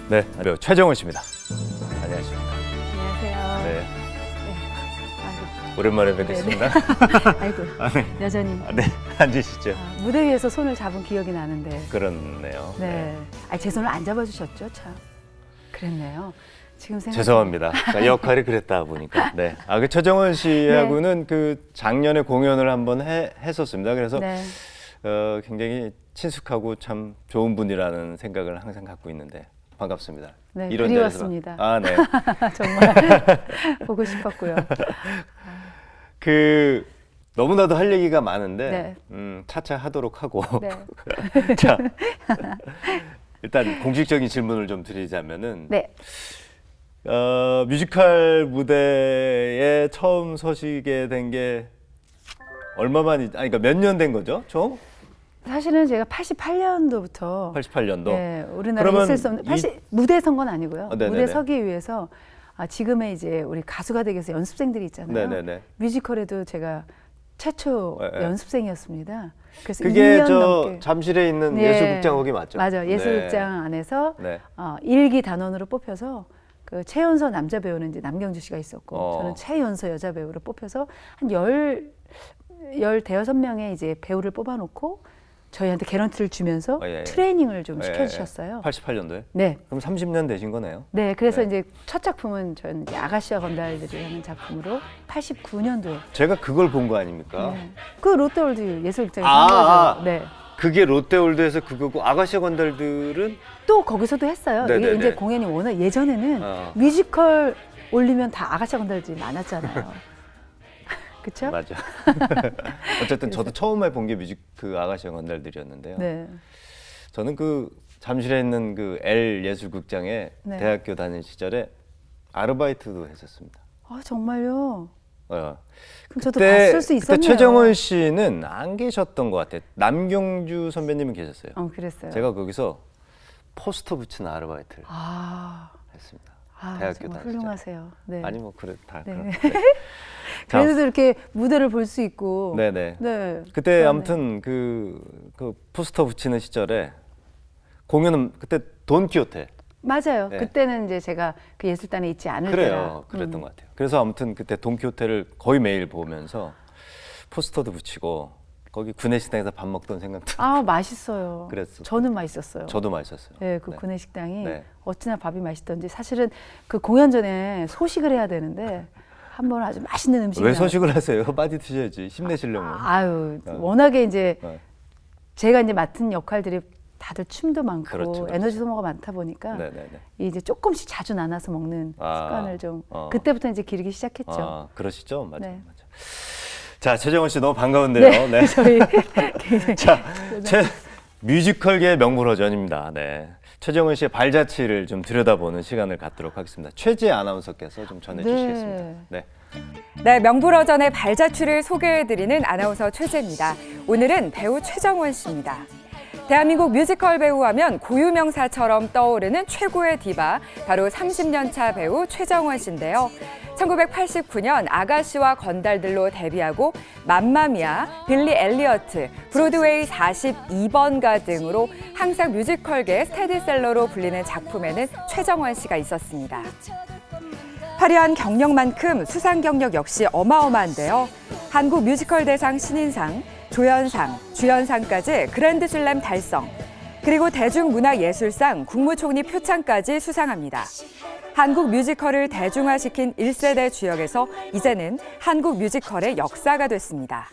네, 배우 최정원 씨입니다. 안녕하십니까. 안녕하세요. 네, 아이고, 오랜만에 뵙겠습니다. 아이고, 네. 여전히 네, 앉으시죠. 무대 위에서 손을 잡은 기억이 나는데. 그렇네요. 네. 제 손을 안 잡아주셨죠, 참. 그랬네요. 지금 생각. 죄송합니다. 그러니까 역할이 그랬다 보니까. 네. 그 최정원 씨하고는 그 작년에 공연을 한번 했었습니다. 그래서 네. 굉장히 친숙하고 참 좋은 분이라는 생각을 항상 갖고 있는데 반갑습니다. 네, 이런 그리웠습니다. 자리에서. 네. 정말 보고 싶었고요. 너무나도 할 얘기가 많은데 네. 차차 하도록 하고. 네. 자, 일단 공식적인 질문을 좀 드리자면은. 네. 뮤지컬 무대에 처음 서시게 된 게 얼마 만이, 그러니까 몇 년 된 거죠, 총? 사실은 제가 88년도부터 88년도. 네, 우리나라 있을 수 없는 무대 선 건 아니고요. 무대 서기 위해서 지금의 이제 우리 가수가 되기 위해서 연습생들이 있잖아요. 네네네. 뮤지컬에도 제가 최초 연습생이었습니다. 그래서 그게 2년 저 넘게. 잠실에 있는 네. 예술극장 거기 맞죠? 맞아요. 예술극장 안에서 네. 1기 단원으로 뽑혀서 그 최연서 남자 배우는 이제 남경주 씨가 있었고 저는 최연서 여자 배우로 뽑혀서 한 15명의 이제 배우를 뽑아놓고 저희한테 개런티를 주면서 트레이닝을 좀 시켜주셨어요. 88년도에? 네. 그럼 30년 되신 거네요? 네, 그래서 이제 첫 작품은 저는 이제 아가씨와 건달들이라는 작품으로 89년도에. 제가 그걸 본 거 아닙니까? 네. 그 롯데월드 예술극장에서 한 거죠. 네. 그게 롯데월드에서 그거고 아가씨와 건달들은 또 거기서도 했어요. 네네네. 이게 이제 공연이 워낙 예전에는 뮤지컬 올리면 다 아가씨와 건달들이 많았잖아요. 그쵸? 맞아. 어쨌든 저도 처음에 본 게 그 아가씨와 건달들이었는데요. 네. 저는 그 잠실에 있는 그 L 예술극장에 네. 대학교 다닐 시절에 아르바이트도 했었습니다. 정말요? 그럼 저도 봤을 수 있었네요. 그때 최정원 씨는 안 계셨던 것 같아요. 남경주 선배님은 계셨어요. 그랬어요. 제가 거기서 포스터 붙이는 아르바이트를 했습니다. 대학교 정말 다닐 훌륭하세요. 네. 아니 뭐 그래 다 네. 그런. 그래도 이렇게 무대를 볼 수 있고. 네네. 네. 그때 그러네. 아무튼 그 포스터 붙이는 시절에 공연은 그때 돈키호테. 맞아요. 네. 그때는 이제 제가 그 예술단에 있지 않을 때라. 그래요. 그랬던 것 같아요. 그래서 아무튼 그때 돈키호테를 거의 매일 보면서 포스터도 붙이고 거기 구내식당에서 밥 먹던 생각도. 맛있어요. 그랬어. 저는 맛있었어요. 저도 맛있었어요. 네, 그 구내식당이 네. 어찌나 밥이 맛있던지 사실은 그 공연 전에 소식을 해야 되는데 한 번 아주 맛있는 음식이 왜 소식을 하세요? 많이 드셔야지. 힘내시려면. 워낙에 이제 네. 제가 이제 맡은 역할들이 다들 춤도 많고 그렇죠. 에너지 소모가 많다 보니까 네네네. 이제 조금씩 자주 나눠서 먹는 습관을 좀 그때부터 이제 기르기 시작했죠. 그러시죠? 맞아요. 네. 맞아. 자, 최정원 씨 너무 반가운데요. 네. 저희 자, 뮤지컬계의 명불허전입니다. 네. 최정원 씨의 발자취를 좀 들여다보는 시간을 갖도록 하겠습니다. 최재 아나운서께서 좀 전해주시겠습니다. 네. 네, 명불허전의 발자취를 소개해드리는 아나운서 최재입니다. 오늘은 배우 최정원 씨입니다. 대한민국 뮤지컬 배우 하면 고유명사처럼 떠오르는 최고의 디바, 바로 30년 차 배우 최정원 씨인데요. 1989년 아가씨와 건달들로 데뷔하고 맘마미아, 빌리 엘리어트, 브로드웨이 42번가 등으로 항상 뮤지컬계 스테디셀러로 불리는 작품에는 최정원 씨가 있었습니다. 화려한 경력만큼 수상 경력 역시 어마어마한데요. 한국 뮤지컬 대상 신인상, 조연상, 주연상까지 그랜드슬램 달성, 그리고 대중문화예술상 국무총리 표창까지 수상합니다. 한국 뮤지컬을 대중화시킨 1세대 주역에서 이제는 한국 뮤지컬의 역사가 됐습니다.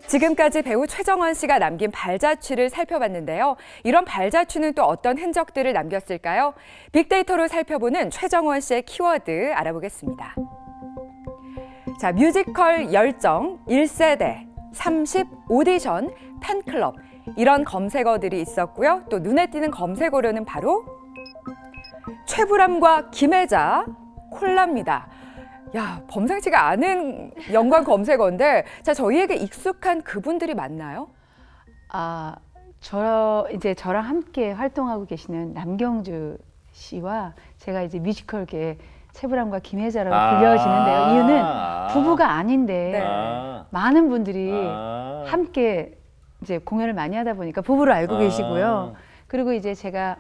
지금까지 배우 최정원 씨가 남긴 발자취를 살펴봤는데요. 이런 발자취는 또 어떤 흔적들을 남겼을까요? 빅데이터로 살펴보는 최정원 씨의 키워드 알아보겠습니다. 자, 뮤지컬 열정, 1세대, 30 오디션, 팬클럽, 이런 검색어들이 있었고요. 또 눈에 띄는 검색어로는 바로 최불암과 김혜자 콜라입니다. 야, 범상치가 않은 연관 검색어인데, 자, 저희에게 익숙한 그분들이 맞나요? 이제 저랑 함께 활동하고 계시는 남경주 씨와 제가 이제 뮤지컬계 최불암과 김혜자라고 불려지는데요. 이유는 부부가 아닌데 많은 분들이 함께 이제 공연을 많이 하다 보니까 부부로 알고 계시고요. 그리고 이제 제가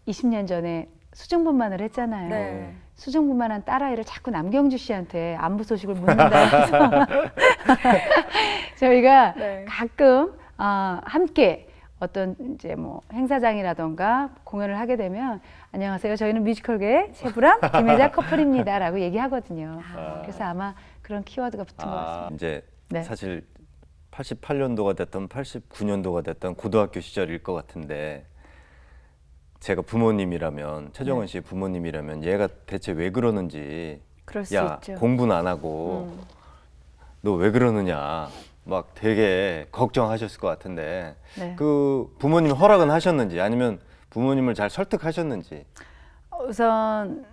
20년 전에 수중분만을 했잖아요. 네. 수중분만한 딸아이를 자꾸 남경주 씨한테 안부 소식을 묻는다 해서 저희가 네. 가끔 함께 어떤 이제 뭐 행사장이라던가 공연을 하게 되면 안녕하세요. 저희는 뮤지컬계 최불암 김혜자 커플입니다라고 얘기하거든요. 그래서 아마 그런 키워드가 붙은 것 같습니다. 이제 네. 사실 88년도가 됐던 89년도가 됐던 고등학교 시절일 것 같은데 제가 부모님이라면 최정원 씨의 부모님이라면 얘가 대체 왜 그러는지 그럴 수 야 있죠. 공부는 안 하고 너 왜 그러느냐 막 되게 걱정하셨을 것 같은데 네. 그 부모님 허락은 하셨는지 아니면 부모님을 잘 설득하셨는지 우선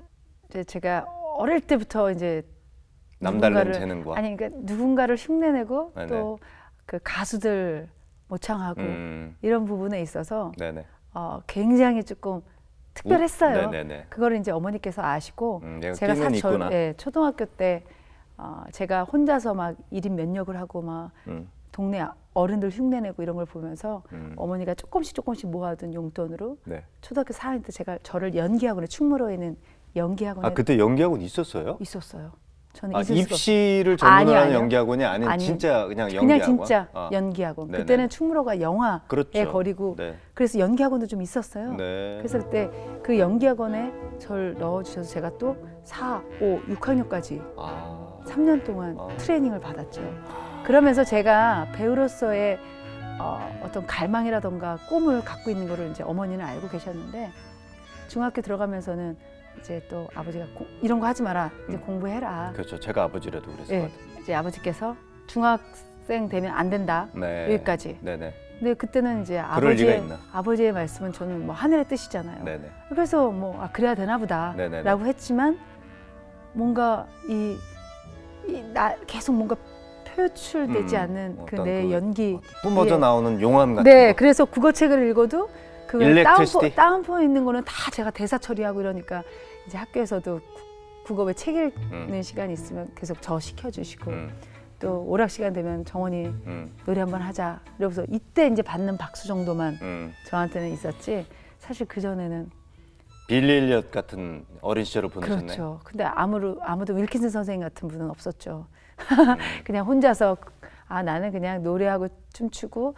이제 제가 어릴 때부터 이제 남다른 재능과 아니 그러니까 누군가를 흉내내고 네네. 또 그 가수들 모창하고 이런 부분에 있어서 네네. 굉장히 조금 특별했어요. 네네네. 그거를 이제 어머니께서 아시고 내가 제가 끼는 있구나. 초등학교 때 제가 혼자서 막 1인 면역을 하고 막 동네 어른들 흉내내고 이런 걸 보면서 어머니가 조금씩 모아둔 용돈으로 네. 초등학교 4학년 때 제가 저를 연기학원에 충무로에 있는 연기학원에 아 그때 연기학원 있었어요? 있었어요. 저는 아, 있을 수가 입시를 전문으로 하는 아니요. 연기학원이 아닌 아니, 진짜 그냥 그냥 연기학원? 진짜 아. 연기학원. 네네. 그때는 충무로가 영화의 그렇죠. 거리고 네. 그래서 연기학원도 좀 있었어요. 네. 그래서 그때 그 연기학원에 저를 넣어주셔서 제가 또 4, 5, 6학년까지 아. 3년 동안 아. 트레이닝을 받았죠. 그러면서 제가 배우로서의 어떤 갈망이라던가 꿈을 갖고 있는 거를 이제 어머니는 알고 계셨는데 중학교 들어가면서는 이제 또 아버지가 이런 거 하지 마라. 이제 공부해라. 그렇죠. 제가 아버지라도 그랬을 예, 것 같아요. 이제 아버지께서 중학생 되면 안 된다. 네. 여기까지. 네네. 근데 그때는 이제 그럴 리가 있나? 아버지의 말씀은 저는 뭐 하늘의 뜻이잖아요. 네네. 그래서 뭐 그래야 되나 네네네. 보다라고 했지만 뭔가 나 계속 뭔가 표출되지 않는 그 어떤 내 그 연기 뿜어져 예. 나오는 용암 같은 네, 거. 그래서 국어책을 읽어도 그 일렉트리시티? 다운포 있는 거는 다 제가 대사 처리하고 이러니까 이제 학교에서도 국어에 책 읽는 시간이 있으면 계속 저 시켜주시고 또 오락 시간 되면 정원이 노래 한번 하자 이러면서 이때 이제 받는 박수 정도만 저한테는 있었지 사실 그 전에는 빌리 엘리엇 같은 어린 시절을 보내셨네요. 그렇죠. 근데 아무도 윌킨슨 선생님 같은 분은 없었죠. 그냥 혼자서 나는 그냥 노래하고 춤추고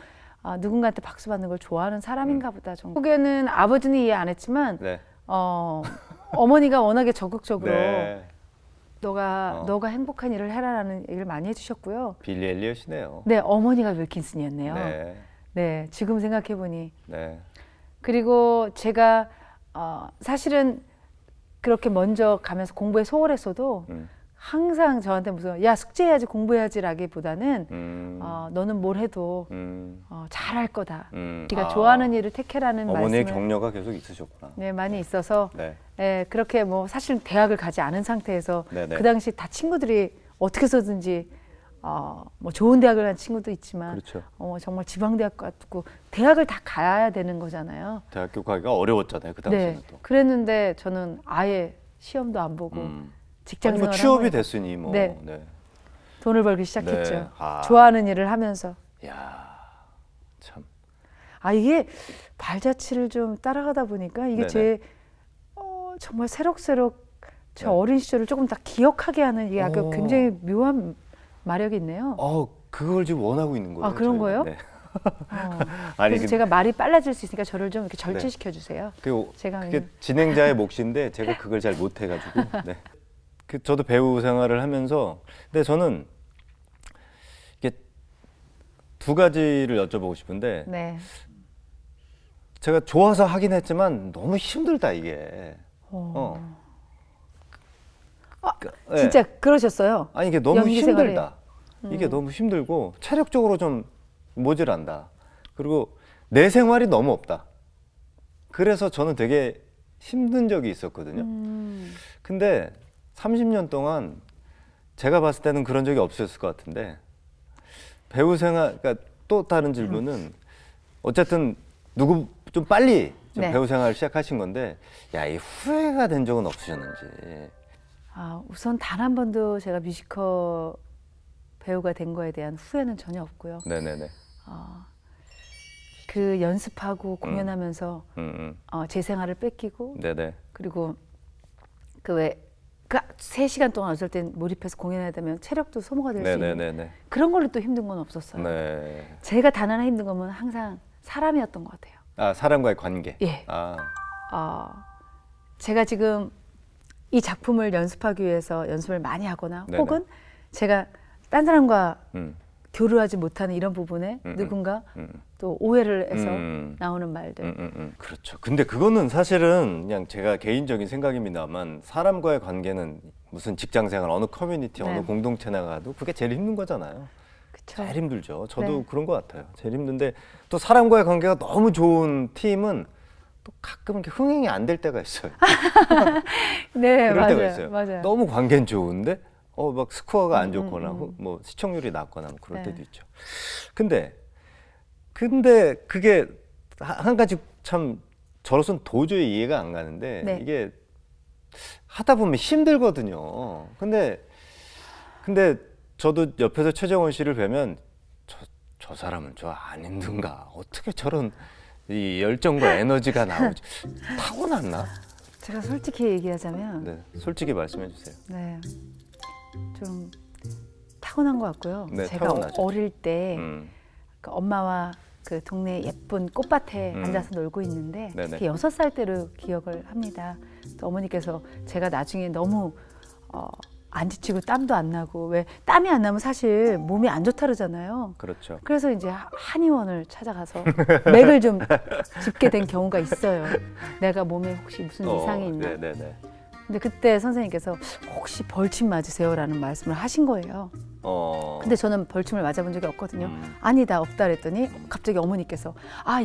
누군가한테 박수 받는 걸 좋아하는 사람인가 보다 정도. 결국에는 아버지는 이해 안 했지만 네. 어머니가 워낙에 적극적으로 네. 너가 행복한 일을 해라라는 얘기를 많이 해주셨고요. 빌리 엘리엇이네요. 네, 어머니가 윌킨슨이었네요. 네. 네, 지금 생각해 보니. 네. 그리고 제가 사실은 그렇게 먼저 가면서 공부에 소홀했어도 항상 저한테 무슨 야 숙제해야지 공부해야지라기보다는 너는 뭘 해도 잘할 거다. 네가 좋아하는 일을 택해라는 어머니의 말씀을 격려가 계속 있으셨구나. 네, 많이 있어서 네. 네, 그렇게 뭐 사실 대학을 가지 않은 상태에서 네네. 그 당시 다 친구들이 어떻게 해서든지 뭐 좋은 대학을 간 친구도 있지만 그렇죠. 정말 지방대학 같고 대학을 다 가야 되는 거잖아요. 대학교 가기가 어려웠잖아요. 그 당시에는 네, 또. 그랬는데 저는 아예 시험도 안 보고 직장 아니, 뭐 생활을 취업이 한 거예요. 됐으니 뭐. 네. 네. 돈을 벌기 시작했죠. 네. 좋아하는 일을 하면서. 야, 참. 이게 발자취를 좀 따라가다 보니까 이게 네네. 제 정말 새록새록 제 네. 어린 시절을 조금 다 기억하게 하는 이게 약간 오. 굉장히 묘한 마력이 있네요. 그걸 지금 원하고 있는 거예요. 그런 저희가. 거예요? 네. 그래서 아니, 제가 말이 빨라질 수 있으니까 저를 좀 이렇게 절제시켜 주세요. 제가 그게 진행자의 몫인데 제가 그걸 잘 못해가지고. 네. 저도 배우 생활을 하면서, 근데 저는 이게 두 가지를 여쭤보고 싶은데, 네. 제가 좋아서 하긴 했지만 너무 힘들다 이게. 네. 진짜 그러셨어요? 아니 이게 너무 연기 생활에. 힘들다. 이게 너무 힘들고 체력적으로 좀 모자란다. 그리고 내 생활이 너무 없다. 그래서 저는 되게 힘든 적이 있었거든요. 근데 30년 동안 제가 봤을 때는 그런 적이 없었을 것 같은데 배우 생활, 그러니까 또 다른 질문은 어쨌든 누구 좀 빨리 좀 네. 배우 생활을 시작하신 건데 이 후회가 된 적은 없으셨는지. 우선 단 한 번도 제가 뮤지컬 배우가 된 거에 대한 후회는 전혀 없고요. 네네네. 그 연습하고 공연하면서 제 생활을 뺏기고 네네. 그리고 그 3시간 동안 어쩔 땐 몰입해서 공연해야 되면 체력도 소모가 될 수 있는 네네네네. 그런 걸로 또 힘든 건 없었어요. 네. 제가 단 하나 힘든 거면 항상 사람이었던 것 같아요. 아, 사람과의 관계. 예. 아, 제가 지금 이 작품을 연습하기 위해서 연습을 많이 하거나 네네. 혹은 제가 딴 사람과 음, 교류하지 못하는 이런 부분에 누군가 또 오해를 해서 나오는 말들. 그렇죠. 근데 그거는 사실은 그냥 제가 개인적인 생각입니다만 사람과의 관계는 무슨 직장생활, 어느 커뮤니티, 네. 어느 공동체 나가도 그게 제일 힘든 거잖아요. 그쵸? 제일 힘들죠. 저도 네. 그런 것 같아요. 제일 힘든데 또 사람과의 관계가 너무 좋은 팀은 또 가끔 이렇게 흥행이 안 될 때가 있어요. 네, 그럴 맞아요. 때가 있어요. 맞아요. 너무 관계는 좋은데 막 스코어가 안 좋거나 뭐 시청률이 낮거나 뭐 그럴 네. 때도 있죠. 근데 그게 한 가지 참 저로서는 도저히 이해가 안 가는데 네. 이게 하다 보면 힘들거든요. 근데 저도 옆에서 최정원 씨를 뵈면 저 사람은 저 안 힘든가? 어떻게 저런 이 열정과 에너지가 나오지? 타고났나? 제가 솔직히 얘기하자면 네, 솔직히 말씀해 주세요. 네, 좀 타고난 것 같고요. 네, 제가 타고나죠. 어릴 때 음, 그 엄마와 그 동네 예쁜 꽃밭에 앉아서 놀고 있는데 네네. 특히 6살 때로 기억을 합니다. 또 어머니께서 제가 나중에 너무 안 지치고 땀도 안 나고 왜 땀이 안 나면 사실 몸이 안 좋다 그러잖아요. 그렇죠. 그래서 이제 한의원을 찾아가서 맥을 좀 짚게 된 경우가 있어요. 내가 몸에 혹시 무슨 이상이 있나. 네네네. 근데 그때 선생님께서 혹시 벌침 맞으세요라는 말씀을 하신 거예요. 근데 저는 벌침을 맞아본 적이 없거든요. 아니다, 없다 그랬더니 갑자기 어머니께서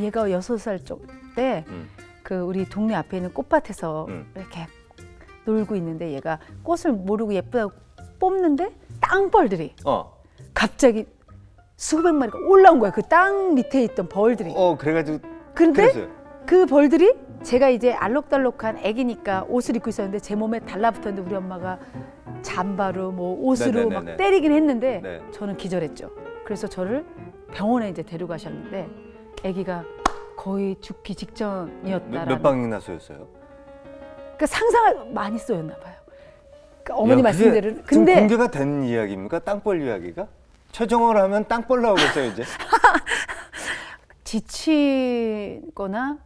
얘가 6살 때 그 우리 동네 앞에 있는 꽃밭에서 이렇게 놀고 있는데 얘가 꽃을 모르고 예쁘다고 뽑는데 땅벌들이 갑자기 수백 마리가 올라온 거야. 그 땅 밑에 있던 벌들이. 그래가지고 근데 그랬어요. 그 벌들이 제가 이제 알록달록한 애기니까 옷을 입고 있었는데 제 몸에 달라붙었는데 우리 엄마가 잠바로 뭐 옷으로 네네네네. 막 때리긴 했는데 네. 저는 기절했죠. 그래서 저를 병원에 이제 데려가셨는데 아기가 거의 죽기 직전이었다라는. 몇 방이나 쏘였어요? 그러니까 상상을 많이 쏘였나 봐요. 그러니까 어머니 야, 말씀대로. 그게 지금 근데 공개가 된 이야기입니까? 땅벌 이야기가? 최정원 하면 땅벌 나오겠어요 이제? 지치거나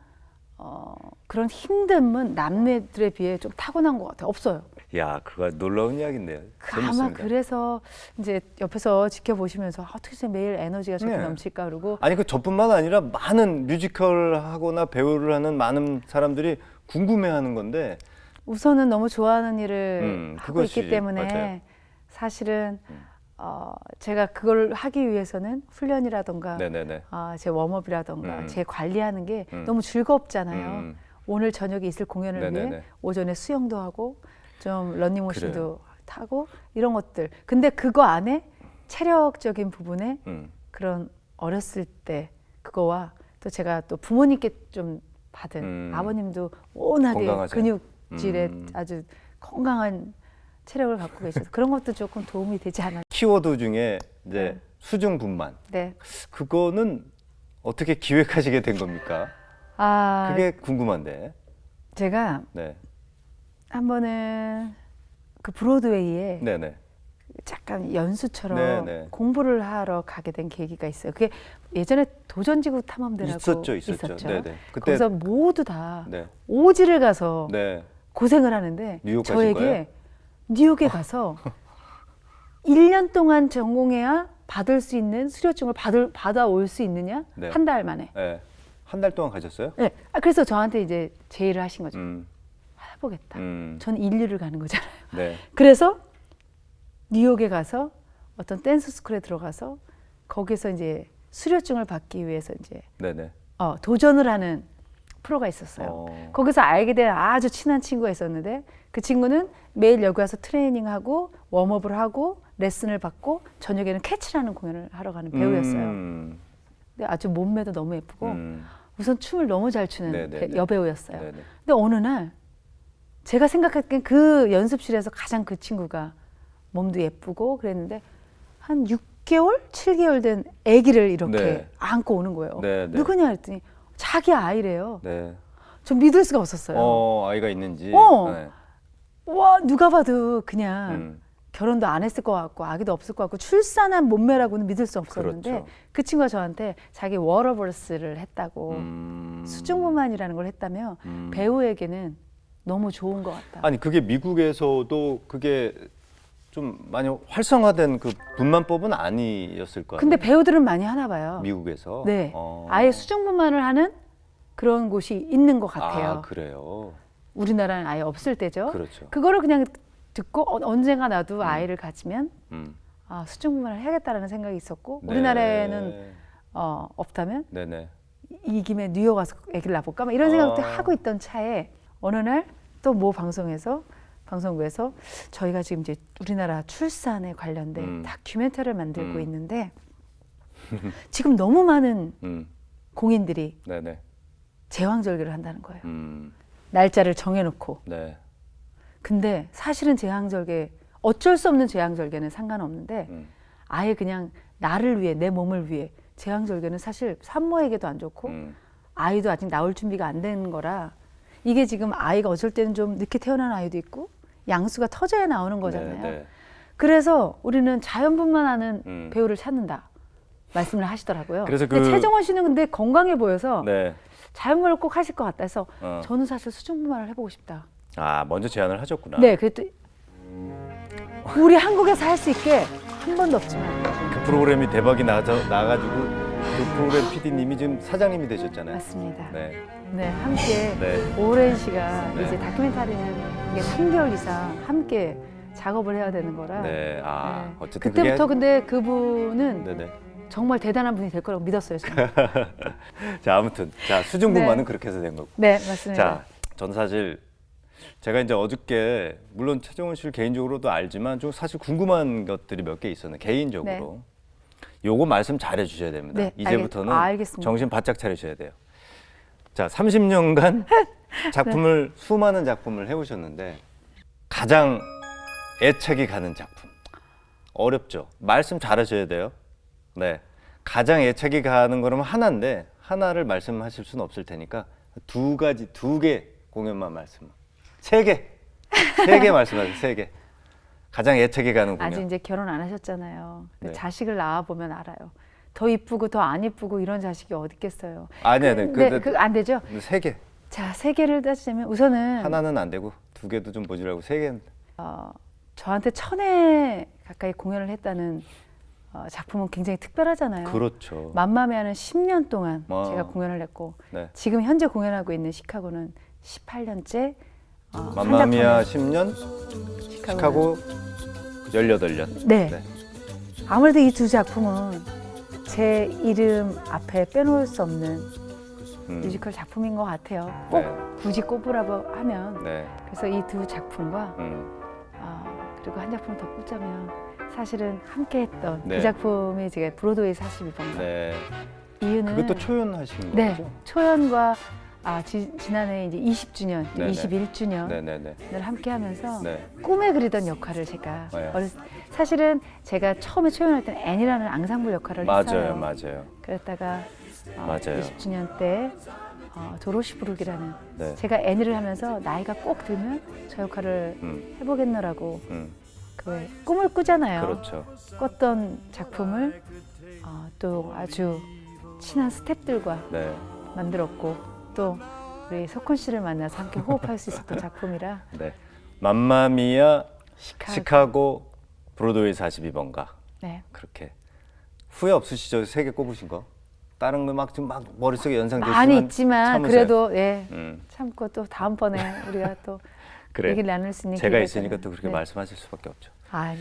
그런 힘듦은 남매들에 비해 좀 타고난 것 같아요. 없어요. 야, 그거 놀라운 이야기인데요. 아마 재밌습니다. 그래서 이제 옆에서 지켜보시면서 어떻게 해서 매일 에너지가 저렇게 네. 넘칠까 그러고 아니 저뿐만 아니라 많은 뮤지컬 하거나 배우를 하는 많은 사람들이 궁금해하는 건데 우선은 너무 좋아하는 일을 하고 그것이지. 있기 때문에 맞아요. 사실은 제가 그걸 하기 위해서는 훈련이라던가 네네네. 제 웜업이라던가 제 관리하는 게 음. 너무 즐겁잖아요. 음. 오늘 저녁에 있을 공연을 네네네. 위해 오전에 수영도 하고 좀 러닝머신도 그래요. 타고 이런 것들. 근데 그거 안에 체력적인 부분에 그런 어렸을 때 그거와 또 제가 또 부모님께 좀 받은 아버님도 워낙에 건강하세요. 근육질에 아주 건강한 체력을 갖고 계셔서 그런 것도 조금 도움이 되지 않았나. 키워드 중에 이제 네. 수중분만. 네. 그거는 어떻게 기획하시게 된 겁니까? 그게 궁금한데. 제가 네. 한 번은 그 브로드웨이에 네네. 잠깐 연수처럼 네네. 공부를 하러 가게 된 계기가 있어요. 그게 예전에 도전지구 탐험대라고 있었죠. 네네. 그때 거기서 모두 다 네. 오지를 가서 네. 고생을 하는데 뉴욕 가신 저에게 거예요? 뉴욕에 가서 1년 동안 전공해야 받을 수 있는 수료증을 받아올 수 있느냐? 네. 한 달 만에. 네. 한 달 동안 가셨어요? 네. 그래서 저한테 이제 제의를 하신 거죠. 음. 해보겠다. 음. 전 인류를 가는 거잖아요. 네. 그래서 뉴욕에 가서 어떤 댄스 스쿨에 들어가서 거기서 이제 수료증을 받기 위해서 이제 네네. 도전을 하는 프로가 있었어요. 거기서 알게 된 아주 친한 친구가 있었는데 그 친구는 매일 여기 와서 트레이닝하고 웜업을 하고 레슨을 받고 저녁에는 캐치라는 공연을 하러 가는 배우였어요. 근데 아주 몸매도 너무 예쁘고 우선 춤을 너무 잘 추는 네네네. 여배우였어요. 네네. 근데 어느 날 제가 생각했던 그 연습실에서 가장 그 친구가 몸도 예쁘고 그랬는데 한 6개월, 7개월 된 아기를 이렇게 네. 안고 오는 거예요. 네, 네. 누구냐 했더니 자기 아이래요. 네. 전 믿을 수가 없었어요. 아이가 있는지. 어. 와, 누가 봐도 그냥 음. 결혼도 안 했을 것 같고 아기도 없을 것 같고 출산한 몸매라고는 믿을 수 없었는데 그렇죠. 그 친구가 저한테 자기 워터버스를 했다고 수중무만이라는 걸 했다며 배우에게는 너무 좋은 것 같다. 아니 그게 미국에서도 그게 좀 많이 활성화된 그 분만법은 아니었을 거예요. 근데 배우들은 많이 하나 봐요. 미국에서. 네, 아예 수중무만을 하는 그런 곳이 있는 것 같아요. 아 그래요. 우리나라는 아예 없을 때죠. 그렇죠. 그거를 그냥 듣고 언젠가 나도 아이를 가지면 음. 수중무만을 해야겠다라는 생각이 있었고 네. 우리나라에는 없다면 네네. 이 김에 뉴욕 가서 아기를 낳아볼까 막 이런 생각도 하고 있던 차에 어느 날 또 모 방송국에서 저희가 지금 이제 우리나라 출산에 관련된 다큐멘터리를 만들고 있는데 지금 너무 많은 공인들이 네네. 제왕절개를 한다는 거예요. 음. 날짜를 정해놓고. 네. 근데 사실은 제왕절개 어쩔 수 없는 제왕절개는 상관없는데 아예 그냥 나를 위해 내 몸을 위해 제왕절개는 사실 산모에게도 안 좋고 아이도 아직 나올 준비가 안 된 거라 이게 지금 아이가 어쩔 때는 좀 늦게 태어난 아이도 있고 양수가 터져야 나오는 거잖아요. 네. 그래서 우리는 자연분만하는 배우를 찾는다 말씀을 하시더라고요. 그래서 근데 최정원 씨는 근데 건강해 보여서 네. 자연분만을 꼭 하실 것 같다 해서 저는 사실 수중분만을 해보고 싶다. 아 먼저 제안을 하셨구나. 네, 그랬더니 우리 한국에서 할 수 있게 한 번도 없지만 그 프로그램이 대박이 나가지고 그 프로그램 PD님이 지금 사장님이 되셨잖아요. 맞습니다. 네. 네, 함께 네. 오랜 시간 네. 이제 다큐멘터리는 이게 3개월 이상 함께 작업을 해야 되는 거라. 네. 아 네. 어쨌든 그때부터 그게... 근데 그분은 네네. 정말 대단한 분이 될 거라고 믿었어요. 저는. 자 아무튼 자 수중분만은 네. 그렇게 해서 된 거고. 네, 맞습니다. 자 저는 사실 제가 이제 어저께 물론 최정원 씨를 개인적으로도 알지만 좀 사실 궁금한 것들이 몇 개 있었는데 개인적으로 요거 말씀 잘해 주셔야 됩니다. 네, 이제부터는 알겠습니다. 정신 바짝 차리셔야 돼요. 자 30년간 작품을 수많은 작품을 해오셨는데 가장 애착이 가는 작품 어렵죠. 말씀 잘하셔야 돼요. 네, 가장 애착이 가는 거라면 하나인데 하나를 말씀하실 수는 없을 테니까 두 개 공연만 말씀. 세 개 말씀하세요. 3개. 가장 애착이 가는 공연. 아직 이제 결혼 안 하셨잖아요. 근데 네. 자식을 낳아 보면 알아요. 더 이쁘고 더 안 이쁘고 이런 자식이 어디 있겠어요. 아니야, 근데 그 안 되죠. 3개. 자, 3개를 따지자면 우선은 하나는 안 되고 2개도 좀 보시라고 3개. 저한테 1000회 가까이 공연을 했다는 작품은 굉장히 특별하잖아요. 그렇죠. 맘마미아는 10년 동안 아. 제가 공연을 했고 네. 지금 현재 공연하고 있는 시카고는 18년째. 맘마미아 10년, 시카고 18년. 네. 아무래도 이 두 작품은 제 이름 앞에 빼놓을 수 없는 뮤지컬 작품인 것 같아요. 꼭 네. 굳이 꼽으라고 하면. 네. 그래서 이 두 작품과 음. 그리고 한 작품을 더 꼽자면 사실은 함께했던 네. 그 작품이 제가 브로드웨이 42번가. 네. 이유는 그것도 초연하신 네, 거죠? 초연과 지난해 이제 20주년, 네네. 21주년을 네네네. 함께하면서 네. 꿈에 그리던 역할을 제가 네. 사실은 제가 처음에 초연할 때는 앤이라는 앙상블 역할을 했어요. 맞아요. 그랬다가 맞아요. 20주년 때 도로시부르기라는 네. 제가 애니를 하면서 나이가 꼭 들면 저 역할을 해보겠노라고 그 꿈을 꾸잖아요. 그렇죠. 꿨던 작품을 또 아주 친한 스태프들과 네. 만들었고 또 우리 석훈 씨를 만나서 함께 호흡할 수 있었던 작품이라 네. 맘마미아, 시카고. 시카고, 브로드웨이 42번가. 네. 그렇게 후회 없으시죠? 3개 꼽으신 거? 다른 거 막 좀 막 머릿속에 연상되시면 많이 있지만 참으세요. 그래도 예 음. 참고 또 다음번에 우리가 또 그래. 얘기를 나눌 수 있는 제가 기회가 있으니까 있잖아요. 또 그렇게 네. 말씀하실 수밖에 없죠. 아니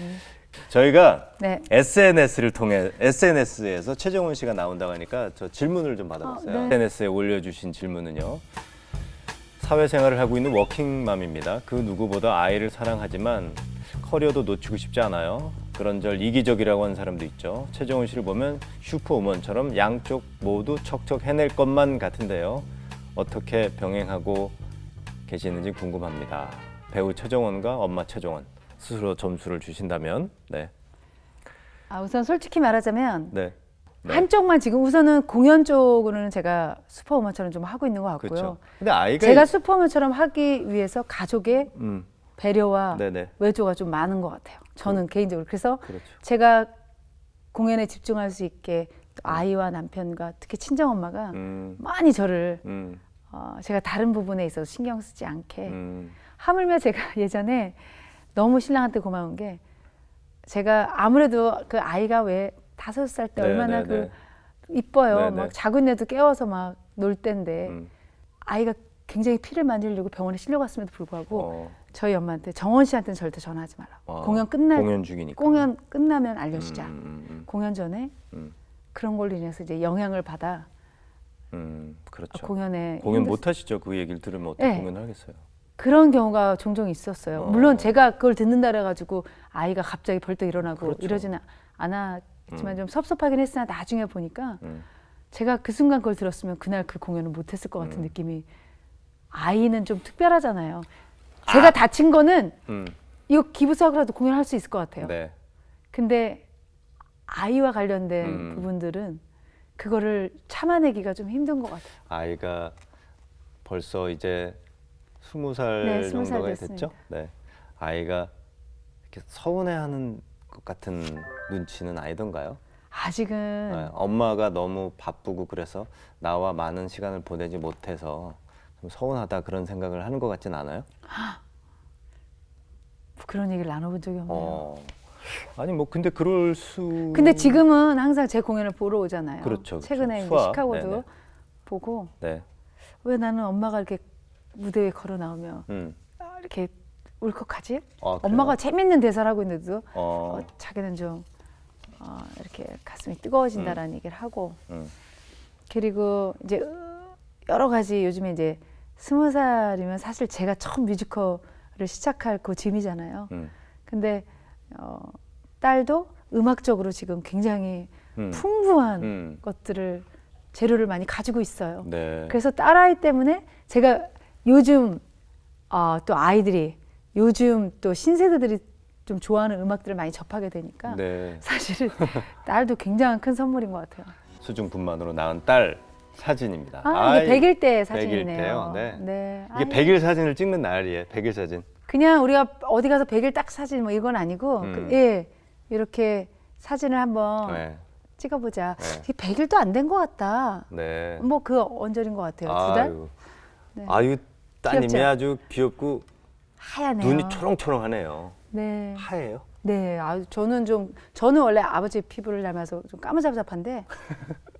저희가 네. SNS를 통해 SNS에서 최정원 씨가 나온다고 하니까 저 질문을 좀 받아봤어요. 네. SNS에 올려주신 질문은요. 사회생활을 하고 있는 워킹맘입니다. 그 누구보다 아이를 사랑하지만 커리어도 놓치고 싶지 않아요. 그런절 이기적이라고 하는 사람도 있죠. 최정원 씨를 보면 슈퍼우먼처럼 양쪽 모두 척척 해낼 것만 같은데요. 어떻게 병행하고 계시는지 궁금합니다. 배우 최정원과 엄마 최정원 스스로 점수를 주신다면 네. 우선 솔직히 말하자면 네. 네. 한쪽만 지금 우선은 공연 쪽으로는 제가 슈퍼우먼처럼 좀 하고 있는 것 같고요. 그렇죠. 근데 아이가 제가 슈퍼우먼처럼 하기 위해서 가족의 음, 배려와 네네. 외조가 좀 많은 것 같아요. 저는 개인적으로. 그래서 그렇죠. 제가 공연에 집중할 수 있게 또 아이와 남편과 특히 친정엄마가 많이 저를 제가 다른 부분에 있어서 신경 쓰지 않게 하물며 제가 예전에 너무 신랑한테 고마운 게 제가 아무래도 그 아이가 왜 5살 때 얼마나 그 이뻐요. 네네. 막 자군데도 깨워서 막 놀 때인데 아이가 굉장히 피를 많이 흘리고 병원에 실려갔음에도 불구하고 저희 엄마한테 정원 씨한테는 절대 전화하지 말라고. 공연 중이니까. 공연 끝나면 알려주자. 공연 전에 그런 걸로 인해서 이제 영향을 받아 그렇죠. 공연에 공연 못 하시죠. 그 얘기를 들으면 어떻게 네. 공연을 하겠어요. 그런 경우가 종종 있었어요. 물론 제가 그걸 듣는다 그래가지고 아이가 갑자기 벌떡 일어나고 그렇죠. 이러지는 않았지만 좀 섭섭하긴 했으나 나중에 보니까 제가 그 순간 그걸 들었으면 그날 그 공연을 못했을 것 같은 느낌이. 아이는 좀 특별하잖아요. 제가 다친 거는 이거 기부사고라도 공연할 수 있을 것 같아요. 네. 근데 아이와 관련된 부분들은 그거를 참아내기가 좀 힘든 것 같아요. 아이가 벌써 이제 20살 네, 20살 정도가 됐습니다. 됐죠? 네. 아이가 이렇게 서운해하는 것 같은 눈치는 아니던가요? 아직은 네, 엄마가 너무 바쁘고 그래서 나와 많은 시간을 보내지 못해서 좀 서운하다 그런 생각을 하는 것 같진 않아요? 그런 얘기를 나눠본 적이 없네요. 아니 뭐 근데 그럴 수. 근데 지금은 항상 제 공연을 보러 오잖아요. 그렇죠, 그렇죠. 최근에 이제 수화. 시카고도 네네. 보고 네. 왜 나는 엄마가 이렇게 무대 위에 걸어 나오면 음. 이렇게 울컥하지? 아, 그래요? 엄마가 재밌는 대사를 하고 있는데도 어. 자기는 좀 이렇게 가슴이 뜨거워진다라는 얘기를 하고 그리고 이제 여러 가지 요즘에 이제 20살이면 사실 제가 처음 뮤지컬을 시작할 그 즈음이잖아요. 근데 딸도 음악적으로 지금 굉장히 풍부한 것들을 재료를 많이 가지고 있어요. 네. 그래서 딸아이 때문에 제가 요즘 또 아이들이 요즘 또 신세대들이 좀 좋아하는 음악들을 많이 접하게 되니까 네. 사실은 딸도 굉장한 큰 선물인 것 같아요. 수중분만으로 낳은 딸 사진입니다. 이게 100일 때 100일 사진이네요. 때요. 네. 네. 이게 100일 사진을 찍는 날이에요. 100일 사진. 그냥 우리가 어디 가서 100일 딱 사진 뭐 이건 아니고 이렇게 사진을 한번 네. 찍어보자. 네. 이게 100일도 안 된 것 같다. 네. 뭐 그 언저리인 것 같아요. 2달? 아유. 네. 아유 따님이 귀엽죠? 아주 귀엽고 하얗네요. 눈이 초롱초롱하네요. 네. 하얘요? 네. 저는 원래 아버지 피부를 닮아서 좀 까무잡잡한데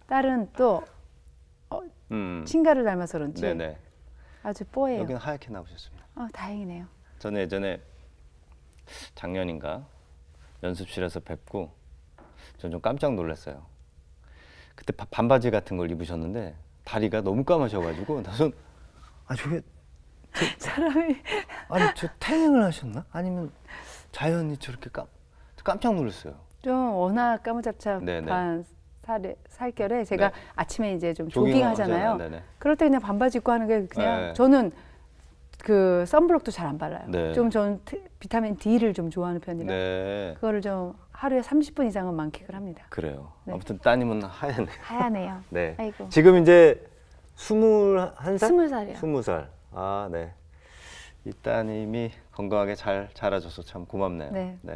딸은 또 친가를 닮아서 그런지 네네. 아주 뽀예요. 여기는 하얗게 나오셨습니다. 다행이네요. 저는 예전에 작년인가 연습실에서 뵙고 전 좀 깜짝 놀랐어요. 그때 반바지 같은 걸 입으셨는데 다리가 너무 까마셔가지고 나선 저게 사람이 아니 저 태닝을 하셨나? 아니면 자연히 저렇게 깜짝 놀랐어요. 좀 워낙 까무잡잡한 네네. 살결에 제가 네. 아침에 이제 좀 조깅 조깅 하잖아요. 네네. 그럴 때 그냥 반바지 입고 하는 게 그냥 네. 저는 그 선블록도 잘 안 발라요. 네. 좀 저는 비타민 D를 좀 좋아하는 편이라 네. 그거를 좀 하루에 30분 이상은 만끽을 합니다. 그래요. 네. 아무튼 따님은 하얗네. 하얗네요. 네. 아이고. 지금 이제 21살? 20살이요. 20살. 아, 네. 이 따님이 건강하게 잘 자라줘서 참 고맙네요. 네. 네.